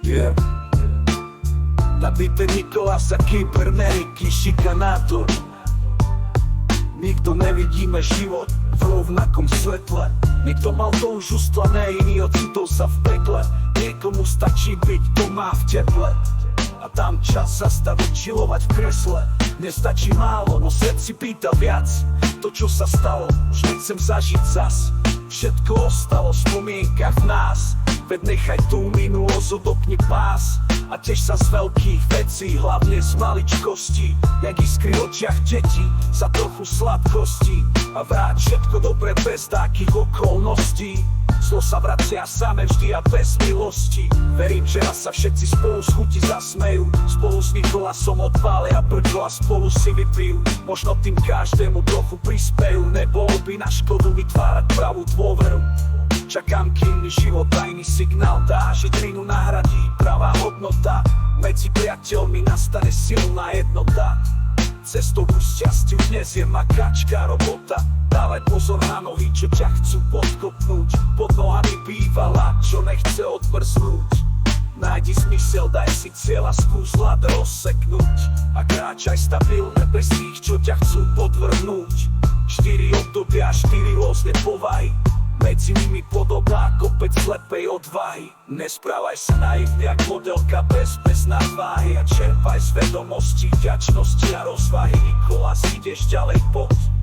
Yeah. David Nikolasa, kybernetiky, šikanátor. Nikto nevidíme život v rovnakom svetle. Niekto mal to už ustlané, iný ocitol sa v pekle. Niekomu stačí byť doma v teple a tam čas zastaviť, čilovať v kresle. Nestačí málo, no srdci pýta viac. To, čo sa stalo, už nechcem zažiť zas. Všetko ostalo v spomienkach v nás. Veď nechaj tú minulosť, odopni pás a tiež sa z veľkých vecí, hlavne z maličkostí. Jak iskry v očiach detí, za trochu sladkosti. A vráť všetko dobre bez takých okolností. Zlo sa vracia same vždy a bez milosti. Verím, že raz sa všetci spolu z chuti zasmejú. Spolu s Nikolasom odpália brďo a spolu si vypijú. Možno tým každému trochu prispejú. Nebolo by na škodu vytvárať pravú dôveru. Čakám, kým mi život tajný signál dá, že trinu nahradí pravá hodnota. Medzi priateľmi nastane silná jednota. Cestovú šťastiu dnes je makačká robota. Dávaj pozor na nohy, čo ťa chcú podkopnúť. Pod nohami bývala, čo nechce odvrznúť. Nájdi zmysel, daj si cieľ a skús hlad rozseknúť. A kráčaj stabilne bez tých, čo ťa chcú podvrhnúť. 4 obdobia, 4 rôzne povahy. Medzi nimi podobná kopec slepej odvahy. Nesprávaj sa naivne jak modelka bez nadváhy. A čerpaj z vedomostí, vďačnosti a rozvahy. Nikolás, ideš ďalej, poď.